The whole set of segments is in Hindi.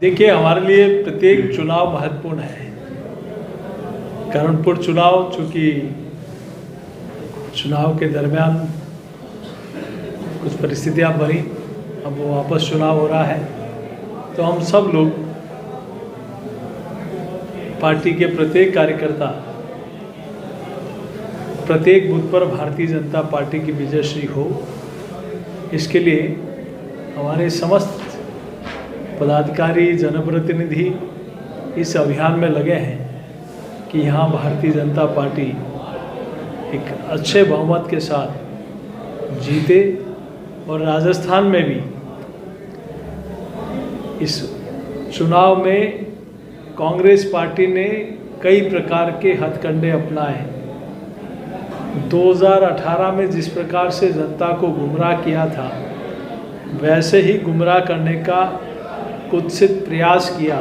देखिए, हमारे लिए प्रत्येक चुनाव महत्वपूर्ण है। कर्णपुर चुनाव, चूँकि चुनाव के दरमियान कुछ परिस्थितियां बनी, अब वो वापस चुनाव हो रहा है, तो हम सब लोग पार्टी के प्रत्येक कार्यकर्ता प्रत्येक बूथ पर भारतीय जनता पार्टी की विजयश्री हो, इसके लिए हमारे समस्त पदाधिकारी, जनप्रतिनिधि इस अभियान में लगे हैं कि यहाँ भारतीय जनता पार्टी एक अच्छे बहुमत के साथ जीते और राजस्थान में भी इस चुनाव में कांग्रेस पार्टी ने कई प्रकार के हथकंडे अपनाए। 2018 में जिस प्रकार से जनता को गुमराह किया था, वैसे ही गुमराह करने का कुत्सित प्रयास किया,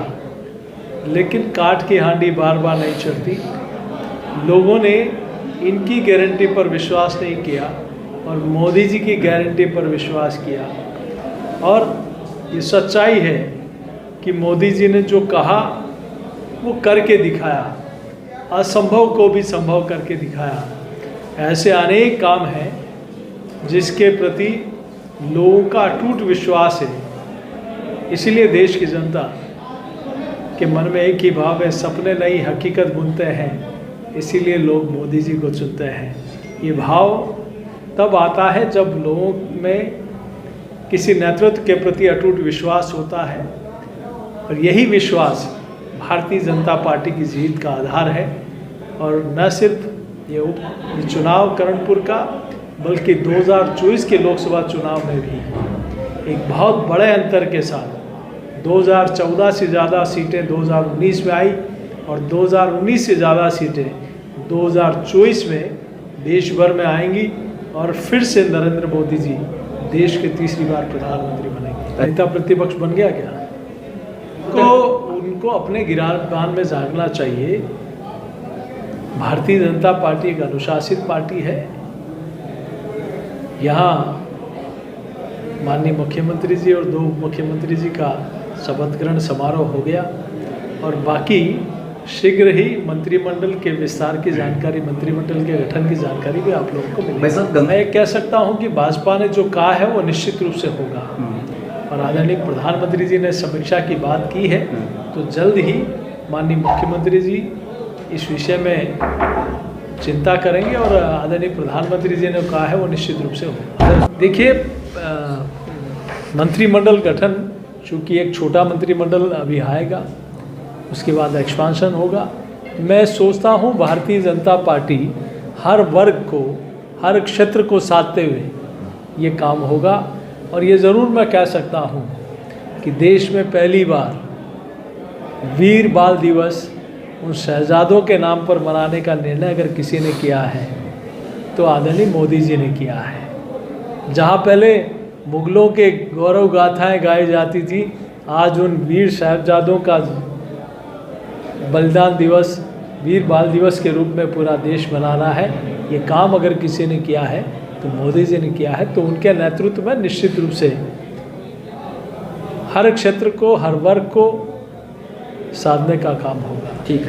लेकिन काठ की हांडी बार बार नहीं चढ़ती। लोगों ने इनकी गारंटी पर विश्वास नहीं किया और मोदी जी की गारंटी पर विश्वास किया। और ये सच्चाई है कि मोदी जी ने जो कहा वो करके दिखाया, असंभव को भी संभव करके दिखाया। ऐसे अनेक काम हैं जिसके प्रति लोगों का अटूट विश्वास है। इसीलिए देश की जनता के मन में एक ही भाव है, सपने नहीं हकीकत बुनते हैं, इसीलिए लोग मोदी जी को चुनते हैं। ये भाव तब आता है जब लोगों में किसी नेतृत्व के प्रति अटूट विश्वास होता है, और यही विश्वास भारतीय जनता पार्टी की जीत का आधार है। और न सिर्फ ये चुनाव कर्णपुर का, बल्कि 2024 के लोकसभा चुनाव में भी एक बहुत बड़े अंतर के साथ 2014 से ज़्यादा सीटें 2019 में आई और 2019 से ज़्यादा सीटें 2024 में देश भर में आएंगी, और फिर से नरेंद्र मोदी जी देश के तीसरी बार प्रधानमंत्री बनेंगे। नेता प्रतिपक्ष बन गया क्या? तो उनको अपने गिरबान में जागना चाहिए। भारतीय जनता पार्टी एक अनुशासित पार्टी है। यहाँ माननीय मुख्यमंत्री जी और 2 मुख्यमंत्री जी का शपथ ग्रहण समारोह हो गया, और बाकी शीघ्र ही मंत्रिमंडल के विस्तार की जानकारी, मंत्रिमंडल के गठन की जानकारी भी आप लोगों को मिलेगी। मैं कह सकता हूं कि भाजपा ने जो कहा है वो निश्चित रूप से होगा, और आदरणीय प्रधानमंत्री जी ने समीक्षा की बात की है, तो जल्द ही माननीय मुख्यमंत्री जी इस विषय में चिंता करेंगे, और आदरणीय प्रधानमंत्री जी ने कहा है वो निश्चित रूप से होगा। देखिए, मंत्रिमंडल गठन, चूँकि एक छोटा मंत्रिमंडल अभी आएगा, उसके बाद एक्सपांशन होगा। मैं सोचता हूँ भारतीय जनता पार्टी हर वर्ग को, हर क्षेत्र को साधते हुए ये काम होगा। और ये ज़रूर मैं कह सकता हूँ कि देश में पहली बार वीर बाल दिवस उन शहजादों के नाम पर मनाने का निर्णय अगर किसी ने किया है तो आदरणीय मोदी जी ने किया है। जहाँ पहले मुगलों के गौरव गाथाएं गाई जाती थी, आज उन वीर साहबजादों का बलिदान दिवस वीर बाल दिवस के रूप में पूरा देश मनाना है। ये काम अगर किसी ने किया है तो मोदी जी ने किया है। तो उनके नेतृत्व में निश्चित रूप से हर क्षेत्र को, हर वर्ग को साधने का काम होगा। ठीक है।